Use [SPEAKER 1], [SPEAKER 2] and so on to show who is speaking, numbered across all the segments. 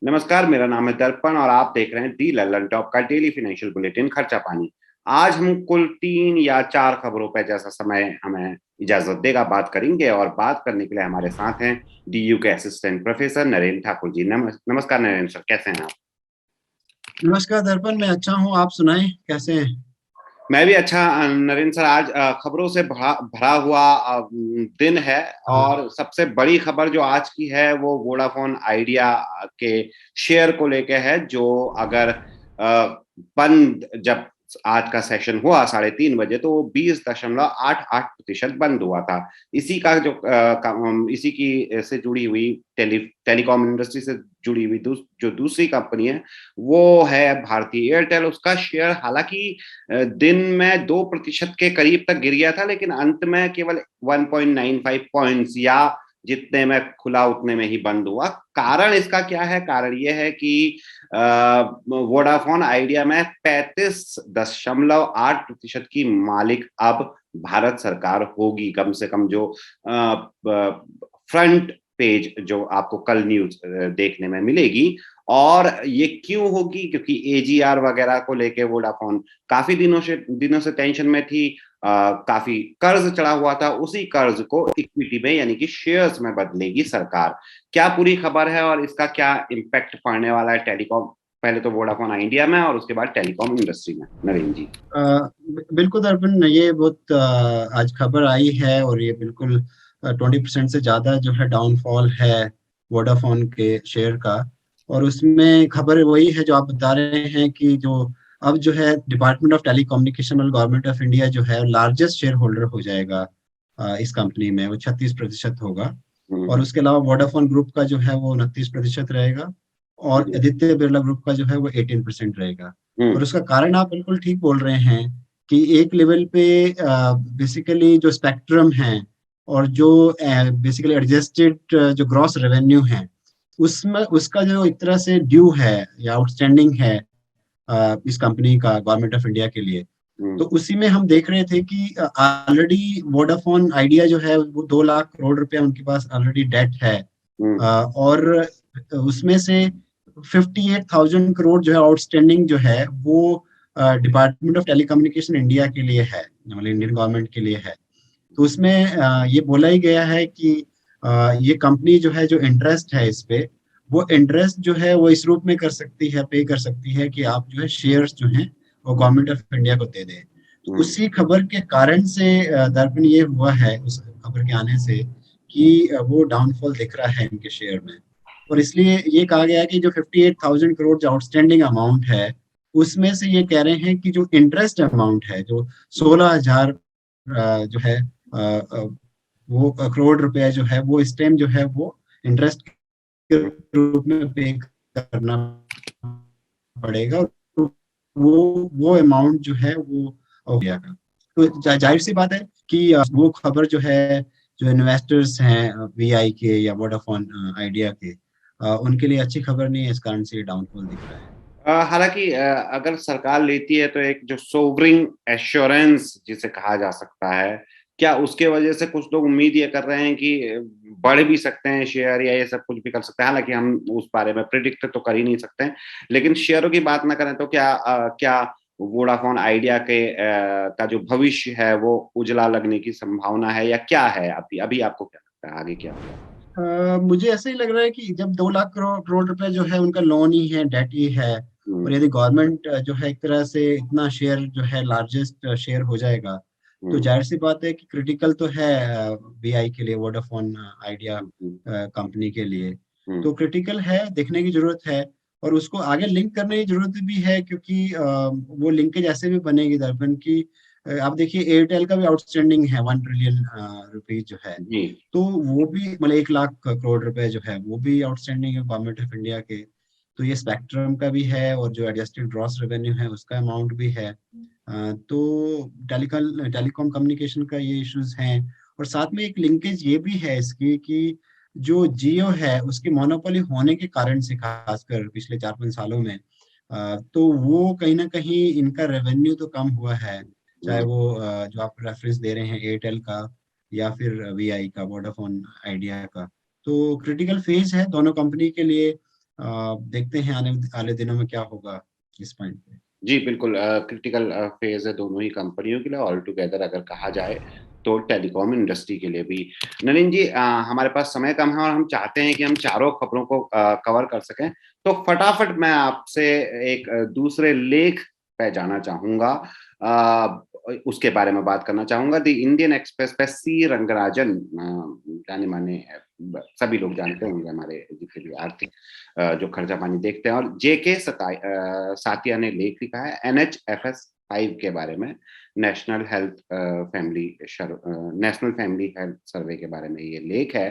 [SPEAKER 1] नमस्कार, मेरा नाम है दर्पण और आप देख रहे हैं दी लल्लन टॉप का डेली फाइनेंशियल बुलेटिन खर्चा पानी। आज हम कुल 3 या 4 खबरों पे जैसा समय हमें इजाजत देगा बात करेंगे और बात करने के लिए हमारे साथ हैं डीयू के असिस्टेंट प्रोफेसर नरेंद्र ठाकुर जी। नमस्कार नरेंद्र सर, कैसे हैं आप?
[SPEAKER 2] नमस्कार दर्पण, मैं अच्छा हूँ। आप सुनाएं, कैसे हैं?
[SPEAKER 1] मैं भी अच्छा नरेंद्र सर। आज खबरों से भरा भरा हुआ दिन है
[SPEAKER 2] हाँ।
[SPEAKER 1] और सबसे बड़ी खबर जो आज की है वो वोडाफोन आइडिया के शेयर को लेके है, जो अगर बंद जब आज का सेशन हुआ 3:30 बजे तो वो 20.88% बंद हुआ था। इसी का जो इसी की से जुड़ी हुई टेलीकॉम इंडस्ट्री से जुड़ी हुई जो दूसरी कंपनी है वो है भारतीय एयरटेल। उसका शेयर हालांकि दिन में 2% के करीब तक गिर गया था, लेकिन अंत में केवल 1.95 पॉइंट्स या जितने में खुला उतने में ही बंद हुआ। कारण इसका क्या है? कारण यह है कि वोडाफोन आइडिया में 35.8% की मालिक अब भारत सरकार होगी। कम से कम जो फ्रंट पेज जो आपको कल न्यूज देखने में मिलेगी। और ये क्यों होगी? क्योंकि एजीआर वगैरह को लेके वोडाफोन काफी दिनों से टेंशन में थी। काफी कर्ज चढ़ा हुआ था, उसी कर्ज को इक्विटी में यानी कि शेयर्स में बदलेगी सरकार। क्या पूरी खबर है और इसका क्या इम्पैक्ट पड़ने वाला है टेलीकॉम, पहले तो वोडाफोन आइडिया में और उसके बाद टेलीकॉम इंडस्ट्री में? नरेंद्र जी।
[SPEAKER 2] बिल्कुल दर्पण, ये बहुत आज खबर आई है और ये बिल्कुल 20% से ज्यादा जो है डाउनफॉल है वोडाफोन के शेयर का। और उसमें खबर वही है जो आप बता रहे हैं कि जो अब जो है डिपार्टमेंट ऑफ टेलीकम्युनिकेशन और गवर्नमेंट ऑफ इंडिया जो है लार्जेस्ट शेयर होल्डर हो जाएगा इस कंपनी में। वो 36% होगा। और उसके अलावा वोडाफोन ग्रुप का जो है वो 29% रहेगा। और आदित्य बिरला ग्रुप का जो है वो 18% रहेगा। और उसका कारण आप बिल्कुल ठीक बोल रहे हैं कि एक लेवल पे बेसिकली जो स्पेक्ट्रम है और जो बेसिकली एडजस्टेड जो ग्रॉस रेवेन्यू है उसमें उसका जो एक तरह से ड्यू है या आउटस्टैंडिंग है इस कंपनी का गवर्नमेंट ऑफ इंडिया के लिए। तो उसी में हम देख रहे थे कि ऑलरेडी वोडाफोन आइडिया जो है वो 2 लाख करोड़ रुपया उनके पास ऑलरेडी डेट है। और उसमें से 58,000 करोड़ जो है आउटस्टैंडिंग जो है वो डिपार्टमेंट ऑफ टेलीकम्युनिकेशन इंडिया के लिए है, मतलब इंडियन गवर्नमेंट के लिए है। तो उसमें ये बोला ही गया है कि ये कंपनी जो है जो इंटरेस्ट है इस पे, वो इंटरेस्ट जो है वो इस रूप में कर सकती है, पे कर सकती है कि आप जो है शेयर्स जो हैं वो गवर्नमेंट ऑफ इंडिया को दे दें। तो उसी खबर के कारण से दर्पण ये हुआ है उस खबर के आने से कि वो डाउनफॉल दिख रहा है इनके शेयर में। और इसलिए ये कहा गया है कि जो 58,000 करोड़ जो आउटस्टैंडिंग अमाउंट है उसमें से ये कह रहे हैं कि जो इंटरेस्ट अमाउंट है जो 16,000 जो है वो करोड़ रुपया जो है वो इस टाइम जो है वो इंटरेस्ट के रूप में पे करना पड़ेगा। वो अमाउंट जो है वो हो गया। तो जाहिर सी बात है कि वो खबर जो है जो इन्वेस्टर्स हैं वीआई के या वोडाफोन आइडिया के, उनके लिए अच्छी खबर नहीं है। इस कारण से डाउनफॉल दिख रहा है।
[SPEAKER 1] हालांकि अगर सरकार लेती है तो एक जो सोवरिंग एश्योरेंस जिसे कहा जा सकता है, क्या उसके वजह से कुछ लोग उम्मीद ये कर रहे हैं कि बढ़ भी सकते हैं शेयर या ये सब कुछ भी कर सकते हैं? हालांकि हम उस बारे में प्रिडिक्ट तो कर ही नहीं सकते हैं, लेकिन शेयरों की बात ना करें तो क्या वोडाफोन आइडिया के का जो भविष्य है वो उजला लगने की संभावना है या क्या है? अभी अभी आपको क्या लगता है आगे क्या होगा?
[SPEAKER 2] मुझे ऐसा ही लग रहा है कि जब 2 लाख करोड़ रुपए जो है उनका लोन ही है, डेट ही है, और यदि गवर्नमेंट जो है एक तरह से इतना शेयर जो है लार्जेस्ट शेयर हो जाएगा, तो जाहिर सी बात है कि क्रिटिकल तो है वीआई के लिए, वोडाफोन आइडिया कंपनी के लिए। तो क्रिटिकल है, देखने की जरूरत है। और उसको आगे लिंक करने की जरूरत भी है क्योंकि वो लिंकेज ऐसे भी बनेगी दर्पण की। आप देखिए एयरटेल का भी आउटस्टैंडिंग है 1 ट्रिलियन रुपीज जो है।
[SPEAKER 1] जी।
[SPEAKER 2] तो वो भी मतलब 1 लाख करोड़ रुपए जो है वो भी आउटस्टैंडिंग है गवर्नमेंट ऑफ इंडिया के। तो ये स्पेक्ट्रम का भी है और जो एडजस्टेड ग्रॉस रेवेन्यू है उसका अमाउंट भी है। तो टेलीकॉम कम्युनिकेशन का ये इश्यूज हैं। और साथ में एक लिंकेज ये भी है इसकी कि जो जियो है उसकी मोनोपोली होने के कारण से, खासकर पिछले 4-5 सालों में, तो वो कहीं ना कहीं इनका रेवेन्यू तो कम हुआ है। चाहे वो जो आप रेफरेंस दे रहे हैं एयरटेल का या फिर वीआई का, वोडाफोन आइडिया का। तो क्रिटिकल फेज है दोनों कंपनी के लिए। देखते हैं आने वाले दिनों में क्या होगा इस पॉइंट पे।
[SPEAKER 1] जी बिल्कुल, क्रिटिकल फेज है दोनों ही कंपनियों के लिए, ऑल टुगेदर अगर कहा जाए तो टेलीकॉम इंडस्ट्री के लिए भी। नलिन जी, हमारे पास समय कम है और हम चाहते हैं कि हम चारों खबरों को कवर कर सकें, तो फटाफट मैं आपसे एक दूसरे लेख पे जाना चाहूंगा, उसके बारे में बात करना चाहूंगा। द इंडियन एक्सप्रेस पे सी रंगराजन, जाने माने सभी लोग जानते होंगे हमारे जितने भी आर्थिक जो खर्चा पानी देखते हैं, और जेके सातिया ने लेख लिखा है NHFS 5 के बारे में, national health family national family health survey के बारे में ये लेख है।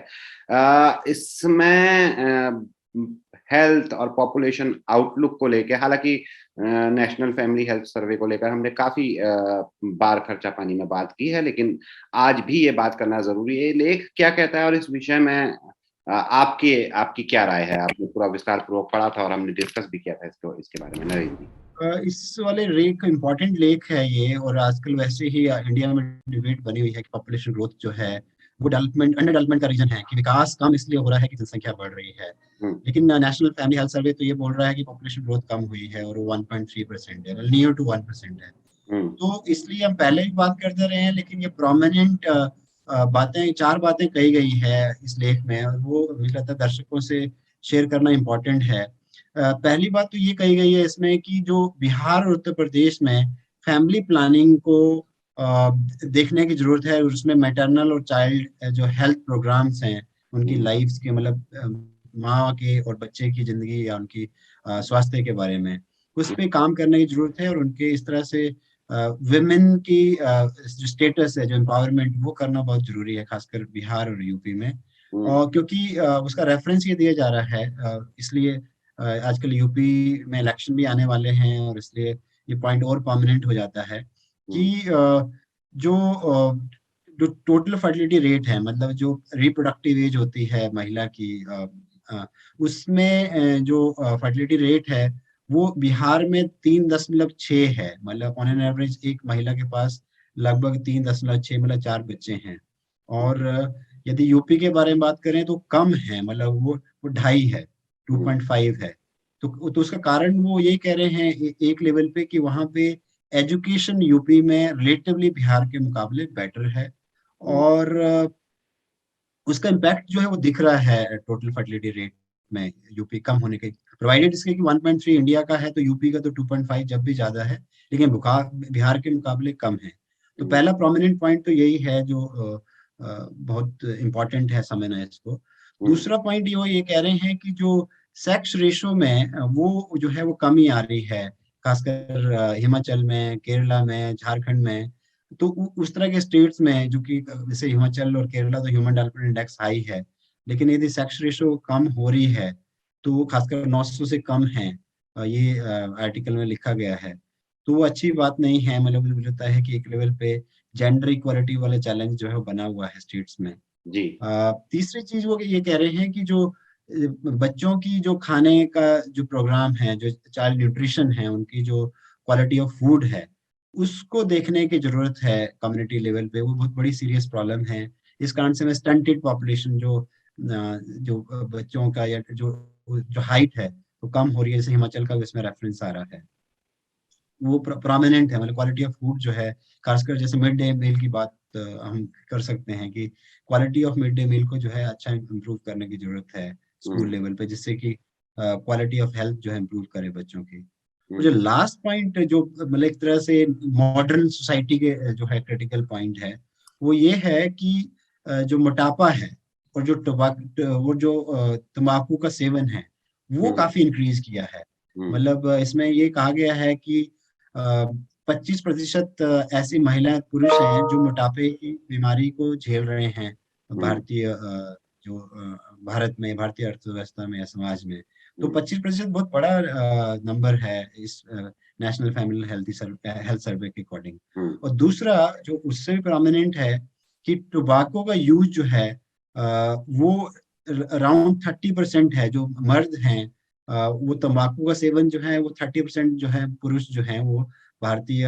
[SPEAKER 1] इसमें हेल्थ और पॉपुलेशन आउटलुक को लेकर, हालांकि नेशनल फैमिली हेल्थ सर्वे को लेकर हमने काफी बार खर्चा पानी में बात की है, लेकिन आज भी ये बात करना जरूरी है। लेख क्या कहता है और इस विषय में आपकी आपकी क्या राय है? आपने पूरा विस्तार पूर्वक पढ़ा था और हमने डिस्कस भी किया था इसके बारे में, नरेंद्र जी।
[SPEAKER 2] इस वाले लेख इम्पोर्टेंट लेख है ये, और आजकल वैसे ही इंडिया में डिबेट बनी हुई है कि पॉपुलेशन ग्रोथ जो है वो डेवलपमेंट अंडर डेवलपमेंट का रीजन है, कि विकास कम इसलिए हो रहा है कि जनसंख्या बढ़ रही है।
[SPEAKER 1] हम्म,
[SPEAKER 2] लेकिन नेशनल फैमिली हेल्थ सर्वे तो ये बोल रहा है कि पॉपुलेशन ग्रोथ कम हुई है और वो 1.3% है, नियर टू 1% है।
[SPEAKER 1] हम्म,
[SPEAKER 2] तो इसलिए हम पहले भी बात करते रहे हैं, लेकिन ये प्रोमिनेंट बातें, 4 बातें कही गई है इस लेख में, और वो मुझे लगता है दर्शकों से शेयर करना इम्पोर्टेंट है। पहली बात तो ये कही गई है इसमें कि जो बिहार और उत्तर प्रदेश में फैमिली प्लानिंग को देखने की जरूरत है, और उसमें मैटरनल और चाइल्ड जो हेल्थ प्रोग्राम्स हैं उनकी
[SPEAKER 1] हम्म,
[SPEAKER 2] लाइफ्स के, मतलब माँ के और बच्चे की जिंदगी या उनकी स्वास्थ्य के बारे में उस पे काम करने की जरूरत है, और उनके इस तरह से विमेन की जो स्टेटस है, जो एम्पावरमेंट, वो करना बहुत जरूरी है, खासकर बिहार और यूपी में।
[SPEAKER 1] हम्म,
[SPEAKER 2] और क्योंकि उसका रेफरेंस ये दिया जा रहा है, इसलिए आजकल यूपी में इलेक्शन भी आने वाले हैं, और इसलिए ये पॉइंट और परमानेंट हो जाता है कि
[SPEAKER 1] हम्म,
[SPEAKER 2] जो जो टोटल फर्टिलिटी रेट है, मतलब जो रिप्रोडक्टिव एज होती है महिला की, उसमें जो फर्टिलिटी रेट है वो बिहार में 3.6 है। मतलब ऑन एन एवरेज एक महिला के पास लगभग 3.6, मतलब 4 बच्चे हैं। और यदि यूपी के बारे में बात करें तो कम है, मतलब वो 2.5 है,
[SPEAKER 1] हम्म,
[SPEAKER 2] 2.5 है। तो उसका कारण वो ये कह रहे हैं एक लेवल पे कि वहाँ पे एजुकेशन यूपी में रिलेटिवली बिहार के मुकाबले बेटर है,
[SPEAKER 1] हम्म,
[SPEAKER 2] और उसका इम्पैक्ट जो है वो दिख रहा है टोटल फर्टिलिटी रेट में यूपी कम होने के, प्रोवाइडेड इसके कि 1.3 इंडिया का है तो यूपी का तो 2.5 जब भी ज्यादा है, लेकिन बिहार के मुकाबले कम है। तो
[SPEAKER 1] हम्म,
[SPEAKER 2] पहला प्रोमिनेंट पॉइंट तो यही है जो बहुत इम्पोर्टेंट है समझना इसको।
[SPEAKER 1] हम्म,
[SPEAKER 2] दूसरा पॉइंट ये कह रहे हैं कि जो सेक्स रेशो में वो जो है वो कमी आ रही है, खासकर हिमाचल में, केरला में, झारखंड में। तो उस तरह के स्टेट्स में, जो कि जैसे हिमाचल और केरला तो ह्यूमन डेवलपमेंट इंडेक्स हाई है, लेकिन यदि सेक्स रेशो कम हो रही है तो खासकर 900 से कम है, ये आर्टिकल में लिखा गया है, तो वो अच्छी बात नहीं है। मतलब मुझे लगता है कि एक लेवल पे जेंडर इक्वालिटी वाला चैलेंज जो है वो बना हुआ है स्टेट्स में।
[SPEAKER 1] जी,
[SPEAKER 2] तीसरी चीज वो ये कह रहे हैं कि जो बच्चों की जो खाने का जो प्रोग्राम है, जो चाइल्ड न्यूट्रिशन है, उनकी जो क्वालिटी ऑफ फूड है, उसको देखने की जरूरत है कम्युनिटी लेवल पे। वो बहुत बड़ी सीरियस प्रॉब्लम है। इस कारण से मैं स्टंटेड पॉपुलेशन, जो बच्चों का या जो जो हाइट है वो कम हो रही है, जैसे हिमाचल का इसमें रेफरेंस आ रहा है, वो प्रोमिनेंट है। मतलब क्वालिटी ऑफ फूड जो है, खासकर जैसे मिड डे मील की बात हम कर सकते हैं कि quality of mid day meal को जो है अच्छा इम्प्रूव करने की जरूरत है स्कूल
[SPEAKER 1] हम्म,
[SPEAKER 2] लेवल पे, जिससे कि क्वालिटी ऑफ हेल्थ जो है इम्प्रूव करे बच्चों की। और जो
[SPEAKER 1] हम्म,
[SPEAKER 2] लास्ट पॉइंट जो मतलब एक तरह से मॉडर्न सोसाइटी के जो है क्रिटिकल पॉइंट है, वो ये है कि जो मोटापा है और जो तंबाकू का सेवन है वो
[SPEAKER 1] हम्म,
[SPEAKER 2] काफी इंक्रीज किया है।
[SPEAKER 1] हम्म,
[SPEAKER 2] मतलब इसमें ये कहा गया है कि 25% ऐसी महिला पुरुष हैं जो मोटापे की बीमारी को झेल रहे हैं
[SPEAKER 1] हम्म,
[SPEAKER 2] भारतीय भारत में, भारतीय अर्थव्यवस्था में या समाज में। तो
[SPEAKER 1] हम्म,
[SPEAKER 2] 25% बहुत बड़ा नंबर है इस नेशनल फैमिली हेल्थ सर्वे के अकॉर्डिंग।
[SPEAKER 1] हम्म,
[SPEAKER 2] और दूसरा जो उससे भी प्रोमिनेंट है कि टोबाको का यूज जो है वो अराउंड 30% है, जो मर्द हैं वो तंबाकू का सेवन जो है वो 30% जो है पुरुष जो है वो भारतीय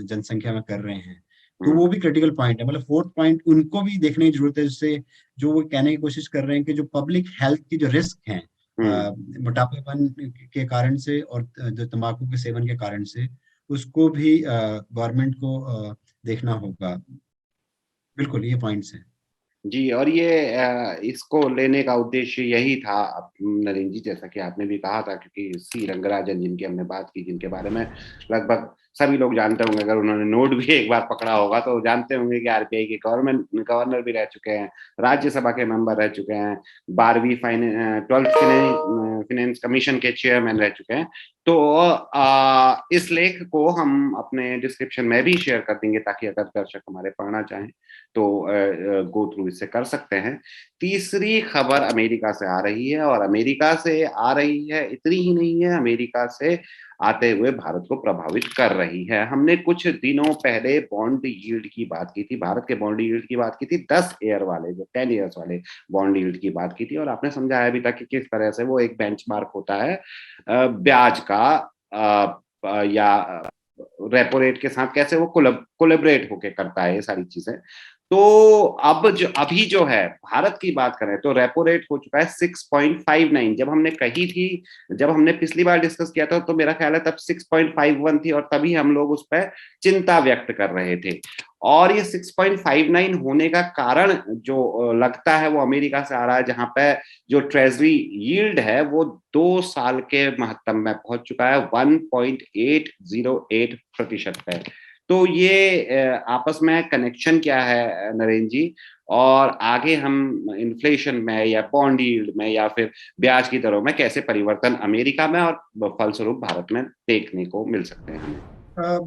[SPEAKER 2] जनसंख्या में कर रहे हैं। तो
[SPEAKER 1] हम्म,
[SPEAKER 2] वो भी क्रिटिकल पॉइंट है। मतलब फोर्थ पॉइंट उनको भी देखने की जरूरत है, जिससे जो वो कहने की कोशिश कर रहे हैं कि जो पब्लिक हेल्थ की जो रिस्क हैं मोटापेपन के कारण से और जो तंबाकू के सेवन के कारण से, उसको भी गवर्नमेंट को देखना होगा। बिल्कुल, ये पॉइंट्स हैं।
[SPEAKER 1] जी, और ये इसको लेने का उद्देश्य यही था नरेंद्र जी, जैसा कि आपने भी कहा था, क्योंकि सी रंगराजन जिनकी हमने बात की, जिनके बारे में लगभग सभी लोग जानते होंगे, अगर उन्होंने नोट भी एक बार पकड़ा होगा तो जानते होंगे कि आरबीआई के गवर्नर भी रह चुके हैं, राज्यसभा के मेंबर रह चुके हैं, 12वीं 12th फाइनेंस कमीशन के चेयरमैन रह चुके हैं। तो इस लेख को हम अपने डिस्क्रिप्शन में भी शेयर कर देंगे, ताकि अगर दर्शक हमारे पढ़ना चाहें तो गो थ्रू इससे कर सकते हैं। तीसरी खबर अमेरिका से आ रही है, और अमेरिका से आ रही है इतनी ही नहीं है, अमेरिका से आते हुए भारत को प्रभावित कर रही है। हमने कुछ दिनों पहले बॉन्ड यील्ड की बात की थी, भारत के बॉन्ड यील्ड की बात की थी, 10 ईयर वाले, जो 10 ईयर्स वाले बॉन्ड यील्ड की बात की थी, और आपने समझाया भी था कि किस तरह से वो एक बेंचमार्क होता है ब्याज का, या रेपो रेट के साथ कैसे वो कोलेबरेट होके करता है ये सारी चीजें। तो अब अभी जो है भारत की बात करें तो रेपो रेट हो चुका है 6.59। जब हमने पिछली बार डिस्कस किया था तो मेरा ख्याल है तब 6.51 थी, और तभी हम लोग उस पर चिंता व्यक्त कर रहे थे। और ये 6.59 होने का कारण जो लगता है वो अमेरिका से आ रहा है, जहां पे जो ट्रेजरी यील्ड है वो 2 साल के महत्तम में पहुंच चुका है, 1.808% पे। तो ये आपस में कनेक्शन क्या है नरेंद्र जी, और आगे हम इन्फ्लेशन में या बॉन्ड यील्ड में या फिर ब्याज की दरों में कैसे परिवर्तन अमेरिका में और फलस्वरूप भारत में देखने को मिल सकते हैं हमें?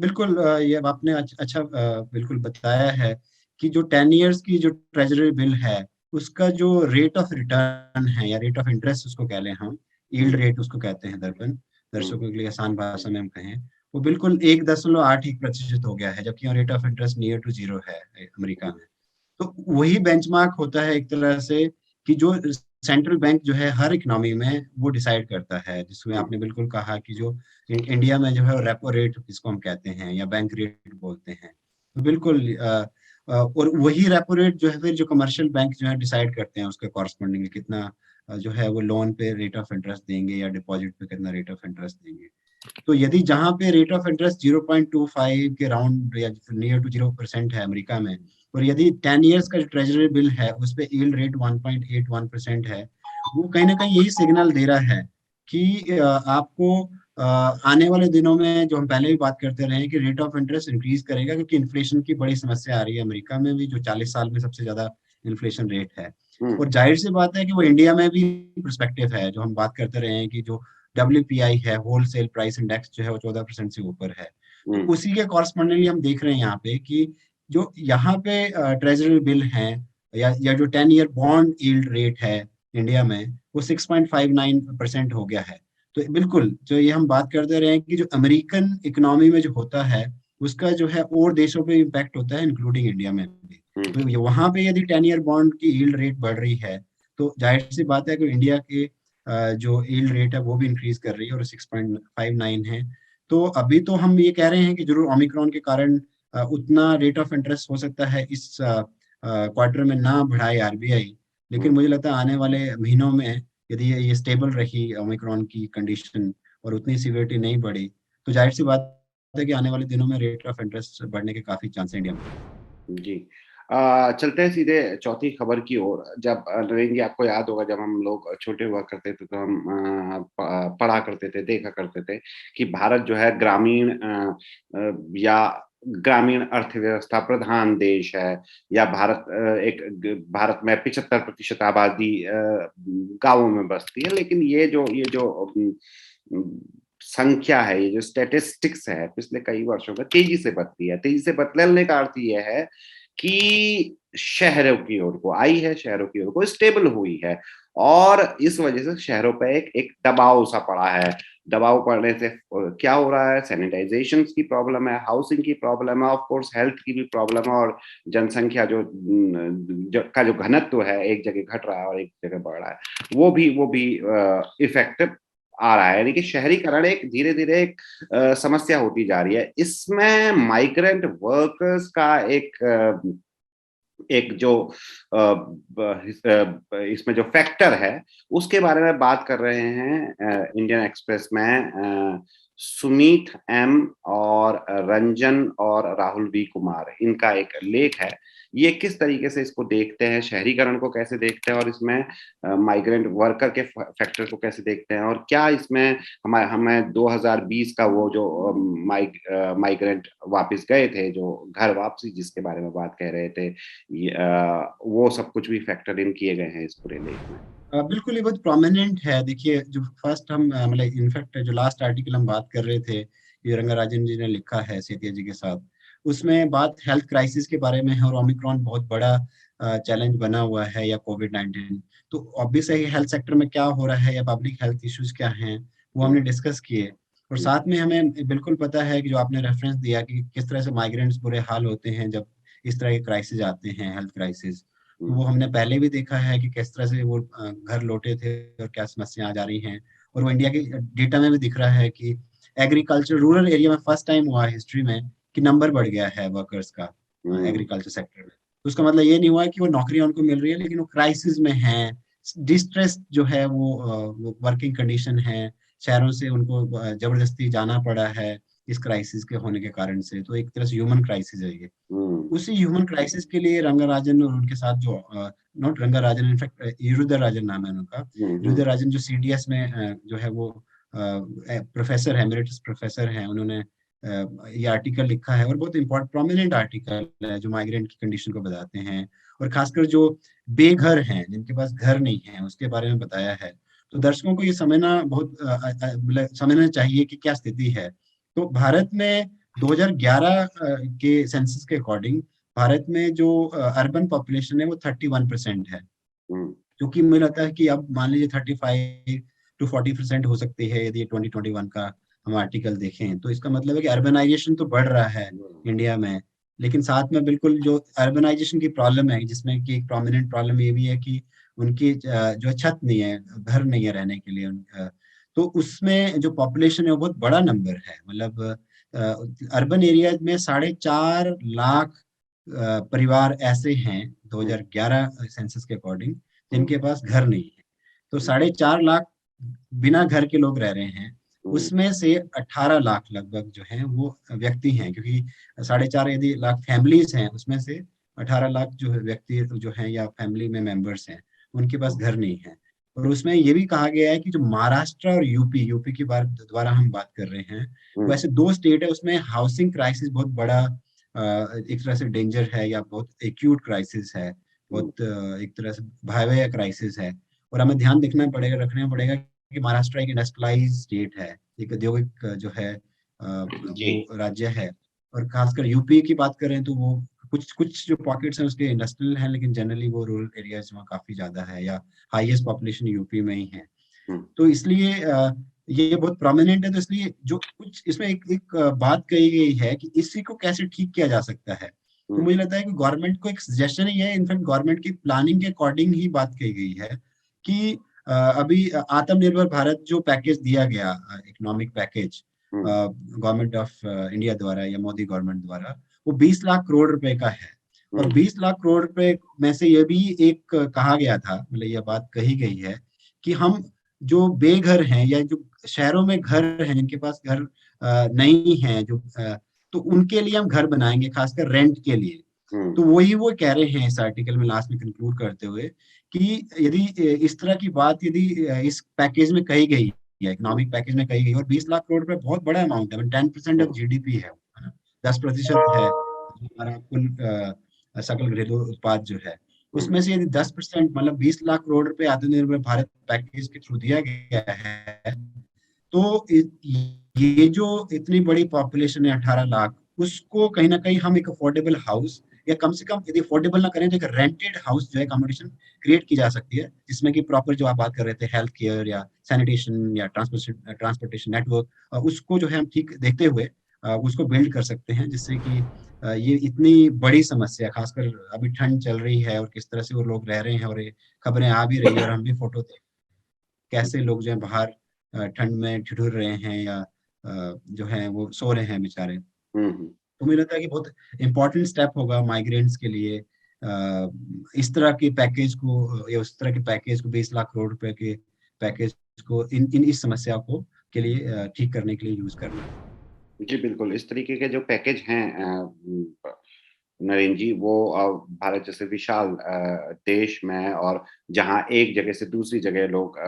[SPEAKER 2] बिल्कुल, ये आपने अच्छा बिल्कुल बताया है कि जो 10 इयर्स की जो ट्रेजरी बिल है, उसका जो रेट ऑफ रिटर्न है या रेट ऑफ इंटरेस्ट उसको कह लें हम, यील्ड
[SPEAKER 1] हम्म,
[SPEAKER 2] रेट उसको कहते हैं दरअसल,
[SPEAKER 1] हम्म,
[SPEAKER 2] दर्शकों के लिए आसान भाषा में हम कहें, वो बिल्कुल 1.81% हो गया है, जबकि rate of interest near to zero है अमेरिका में। तो वही बेंचमार्क होता है एक तरह से कि जो सेंट्रल बैंक जो है हर इकोनॉमी में वो डिसाइड करता है, जिसमें
[SPEAKER 1] हम्म,
[SPEAKER 2] आपने बिल्कुल कहा कि जो इंडिया में जो है रेपो रेट जिसको हम कहते हैं या बैंक रेट बोलते हैं, तो बिल्कुल और वही रेपो रेट जो है फिर जो कमर्शियल बैंक जो है डिसाइड करते हैं उसके कॉरस्पॉन्डिंग कितना जो है वो लोन पे रेट ऑफ इंटरेस्ट देंगे या डिपॉजिट पे कितना रेट ऑफ इंटरेस्ट देंगे। तो यदि जहां पे रेट ऑफ इंटरेस्ट 0.25 के राउंड या नियर टू 0% है अमेरिका में, और यदि 10 इयर्स का जो ट्रेजरी बिल है उस पे यील्ड रेट 1.81% है, वो कहीं ना कहीं यही सिग्नल दे रहा है कि आपको आने वाले दिनों में, जो हम पहले भी बात करते रहे हैं, कि रेट ऑफ इंटरेस्ट इंक्रीज करेगा, क्योंकि इन्फ्लेशन की बड़ी समस्या आ रही है अमेरिका में भी, जो 40 साल में सबसे ज्यादा इन्फ्लेशन रेट है।
[SPEAKER 1] हम्म,
[SPEAKER 2] और जाहिर सी बात है कि वो इंडिया में भी पर्सपेक्टिव है, जो हम बात करते रहे हैं कि जो WPI है, होलसेल प्राइस इंडेक्स जो है वो 14% से ऊपर है। तो
[SPEAKER 1] हम्म,
[SPEAKER 2] उसी के कॉरस्पॉन्डिंगली हम देख रहे हैं यहाँ पे कि जो यहाँ पे ट्रेजरी बिल है या जो 10 ईयर बॉन्ड यील्ड रेट है इंडिया में, वो 6.59% हो गया है। तो बिल्कुल जो ये हम बात करते रहे हैं कि जो अमेरिकन इकोनॉमी में जो होता है उसका जो है और देशों पे इम्पैक्ट होता है, इंक्लूडिंग इंडिया में भी।
[SPEAKER 1] हम्म,
[SPEAKER 2] तो वहां पे यदि 10 ईयर बॉन्ड की यील्ड रेट बढ़ रही है, तो जाहिर सी बात है कि इंडिया के जो यील्ड रेट है वो भी इंक्रीज कर रही है और 6.59 है। तो अभी तो हम ये कह रहे हैं कि जरूर ओमिक्रॉन के कारण उतना रेट ऑफ इंटरेस्ट हो सकता है इस क्वार्टर में ना बढ़ाए आरबीआई, लेकिन
[SPEAKER 1] हम्म।
[SPEAKER 2] मुझे लगता है आने वाले महीनों में यदि ये स्टेबल रही ओमिक्रॉन की कंडीशन और उतनी सीवियरिटी नहीं बढ़ी, तो जाहिर सी बात है कि आने वाले दिनों में रेट ऑफ इंटरेस्ट बढ़ने के काफी चांस है इंडिया में।
[SPEAKER 1] जी, चलते हैं सीधे चौथी खबर की ओर। जब नरेंद्र जी, आपको याद होगा, जब हम लोग छोटे हुआ करते थे तो हम पढ़ा करते थे, देखा करते थे कि भारत जो है ग्रामीण या ग्रामीण अर्थव्यवस्था प्रधान देश है, या भारत में 75% आबादी गांवों में बसती है। लेकिन ये जो संख्या है, ये जो स्टेटिस्टिक्स है, पिछले कई वर्षों में तेजी से बढ़ती है। तेजी से बदलने का अर्थ ये है कि शहरों की ओर को आई है, शहरों की ओर को स्टेबल हुई है, और इस वजह से शहरों पे एक एक दबाव सा पड़ा है। दबाव पड़ने से क्या हो रहा है, सैनिटाइजेशन की प्रॉब्लम है, हाउसिंग की प्रॉब्लम है, ऑफ कोर्स हेल्थ की भी प्रॉब्लम है, और जनसंख्या का जो घनत्व है, एक जगह घट रहा है और एक जगह बढ़ रहा है, वो भी इफेक्टिव आ रहा है। यानी कि शहरीकरण एक धीरे धीरे एक समस्या होती जा रही है। इसमें माइग्रेंट वर्कर्स का एक एक जो इसमें जो फैक्टर है उसके बारे में बात कर रहे हैं इंडियन एक्सप्रेस में सुमीत एम और रंजन और राहुल वी कुमार, इनका एक लेख है। ये किस तरीके से इसको देखते हैं, शहरीकरण को कैसे देखते हैं और इसमें माइग्रेंट वर्कर के फैक्टर को कैसे देखते हैं, और क्या इसमें हमें 2020 का वो जो माइग्रेंट वापस गए थे, जो घर वापसी जिसके बारे में बात कह रहे थे, वो सब कुछ भी फैक्टर इन किए गए हैं इस पूरे लेख में।
[SPEAKER 2] बिल्कुल ये बहुत प्रोमिनेंट है। देखिए जो फर्स्ट हम मतलब इनफैक्ट जो लास्ट आर्टिकल हम बात कर रहे थे, ये रंगाराजन जी ने लिखा है सेतिया जी के साथ, उसमें बात हेल्थ क्राइसिस के बारे में है और ओमिक्रॉन बहुत बड़ा चैलेंज बना हुआ है, या कोविड-19। तो ऑब्वियस है हेल्थ सेक्टर में क्या हो रहा है या पब्लिक हेल्थ इश्यूज क्या हैं, वो हमने डिस्कस किए। और साथ में हमें बिल्कुल पता है कि जो आपने रेफरेंस दिया कि किस तरह से माइग्रेंट्स बुरे हाल होते हैं जब इस तरह के क्राइसिस आते हैं, हेल्थ क्राइसिस। तो वो हमने पहले भी देखा है कि किस तरह से वो घर लौटे थे और क्या समस्या आ जा रही हैं। और वो इंडिया के डेटा में भी दिख रहा है कि एग्रीकल्चर रूरल एरिया में फर्स्ट टाइम हुआ हिस्ट्री में कि नंबर बढ़ गया है वर्कर्स का एग्रीकल्चर सेक्टर में। तो उसका मतलब ये नहीं हुआ कि वो नौकरियां उनको मिल रही है, लेकिन वो क्राइसिस में है, डिस्ट्रेस जो है वो वर्किंग कंडीशन है, शहरों से उनको जबरदस्ती जाना पड़ा है इस क्राइसिस के होने के कारण से। तो एक तरह से ह्यूमन क्राइसिस है ये। उसी ह्यूमन क्राइसिस के लिए रंगाराजन और उनके साथ जो नॉट रंगाराजन, इनफैक्ट युरुदर राजन नाम है उनका, युरुदर राजन जो सीडीएस में जो है वो प्रोफेसर है, एमेरिटस प्रोफेसर हैं, उन्होंने ये आर्टिकल लिखा है और बहुत इंपॉर्टेंट प्रोमिनेंट आर्टिकल है जो माइग्रेंट की कंडीशन को बताते हैं, और खासकर जो बेघर हैं, जिनके पास घर नहीं है, उसके बारे में बताया है। तो दर्शकों को ये समझना बहुत मतलब समझना चाहिए कि क्या स्थिति है। तो भारत में 2011 के सेंसस के अकॉर्डिंग भारत में जो अर्बन पॉपुलेशन है वो 31% है, जो कि मुझे लगता है कि अब मान लीजिए 35 to 40% हो सकती है यदि 2021 का हम आर्टिकल देखें। तो इसका मतलब है कि अर्बनाइजेशन तो बढ़ रहा है इंडिया में, लेकिन साथ में बिल्कुल जो अर्बनाइजेशन की प्रॉब्लम है, जिसमें कि एक प्रोमिनेंट प्रॉब्लम ये भी है कि उनकी जो छत नहीं है, घर नहीं है रहने के लिए, तो उसमें जो पॉपुलेशन है वो बहुत बड़ा नंबर है। मतलब अर्बन एरिया में 4.5 लाख परिवार ऐसे हैं 2011 सेंसस के अकॉर्डिंग जिनके पास घर नहीं है। तो 4.5 लाख बिना घर के लोग रह रहे हैं। उसमें से 18 लाख लगभग जो हैं वो व्यक्ति हैं, क्योंकि 4.5 यदि लाख फैमिलीज हैं, उसमें से 18 लाख जो है व्यक्ति जो हैं या फैमिली में मेंबर्स हैं, उनके पास घर नहीं है। और उसमें ये भी कहा गया है कि जो महाराष्ट्र और यूपी यूपी की बार दोबारा हम बात कर रहे हैं, वैसे दो स्टेट है उसमें हाउसिंग क्राइसिस बहुत बड़ा एक तरह से डेंजर है, या बहुत एक्यूट क्राइसिस है, बहुत एक तरह से भयावह क्राइसिस है। और हमें ध्यान रखना पड़ेगा कि महाराष्ट्र एक इंडस्ट्रियलाइज स्टेट है, एक औद्योगिक जो है वो राज्य है। और खासकर यूपी की बात करें तो वो कुछ कुछ जो पॉकेट्स हैं उसके इंडस्ट्रियल हैं, लेकिन जनरली वो रूरल एरियाज में काफी ज्यादा है, या हाईएस्ट पॉपुलेशन यूपी में ही है। तो इसलिए ये बहुत प्रोमिनेंट है। तो इसलिए जो कुछ इसमें एक बात कही गई है कि इसी को कैसे ठीक किया जा सकता है। तो मुझे लगता है कि गवर्नमेंट को एक सजेशन ही है, इनफैक्ट गवर्नमेंट की प्लानिंग के अकॉर्डिंग ही बात कही गई है कि अभी आत्मनिर्भर भारत जो पैकेज दिया गया, economic package government of India द्वारा या मोदी गवर्नमेंट द्वारा, वो 20 लाख करोड़ रुपए का है। और 20 लाख करोड़ रुपए में से ये भी एक कहा गया था, मतलब ये बात कही गई है कि हम जो बेघर हैं या जो शहरों में घर हैं, जिनके पास घर नहीं है, जो तो उनके लिए हम घर बनाएंगे, खासकर रेंट के लिए। तो वही वो कह रहे हैं इस आर्टिकल में लास्ट में कंक्लूड करते हुए कि यदि इस तरह की बात यदि इस पैकेज में कही गई या इकोनॉमिक पैकेज में कही गई, और 20 लाख करोड़ रुपए बहुत बड़ा अमाउंट है, 10% ऑफ जीडीपी है, 10% है हमारा कुल सकल घरेलू उत्पाद जो है, उसमें से यदि 10% मतलब 20 लाख करोड़ रुपए आत्मनिर्भर भारत पैकेज के थ्रू दिया गया है, तो ये जो इतनी बड़ी पॉपुलेशन है 18 लाख, उसको कहीं ना कहीं हम एक अफोर्डेबल हाउस, या कम से कम यदि अफोर्डेबल ना करें तो एक रेंटेड हाउस जो है अकोमोडेशन क्रिएट की जा सकती है, जिसमें कि प्रॉपर जो आप बात कर रहे थे हेल्थ केयर या सैनिटेशन या ट्रांसपोर्टेशन नेटवर्क, उसको जो है हम ठीक देखते हुए उसको बिल्ड कर सकते हैं, जिससे कि ये इतनी बड़ी समस्या, खासकर अभी ठंड चल रही है और किस तरह से वो लोग रह रहे हैं, और ये खबरें आ भी रही है और हम भी फोटो देख कैसे लोग जो है बाहर ठंड में ठिठुर रहे हैं, या जो है वो सो रहे हैं बेचारे। तो मुझे लगता है कि बहुत इंपॉर्टेंट स्टेप होगा माइग्रेंट्स के लिए इस तरह के पैकेज को या उस तरह के पैकेज को 20 लाख करोड़ रुपए के पैकेज को इन इस समस्या को के लिए ठीक करने के लिए यूज करना।
[SPEAKER 1] जी, बिल्कुल, इस तरीके के जो पैकेज हैं नरेंद्र जी, वो भारत जैसे विशाल देश में, और जहाँ एक जगह से दूसरी जगह लोग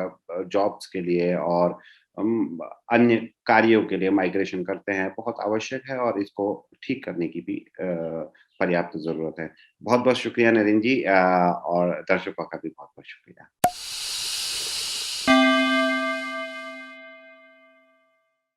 [SPEAKER 1] जॉब्स के लिए और अन्य कार्यों के लिए माइग्रेशन करते हैं, बहुत आवश्यक है, और इसको ठीक करने की भी पर्याप्त ज़रूरत है। बहुत-बहुत शुक्रिया नरेंद्र जी, और दर्शकों का भी बहुत-बहुत शुक्रिया।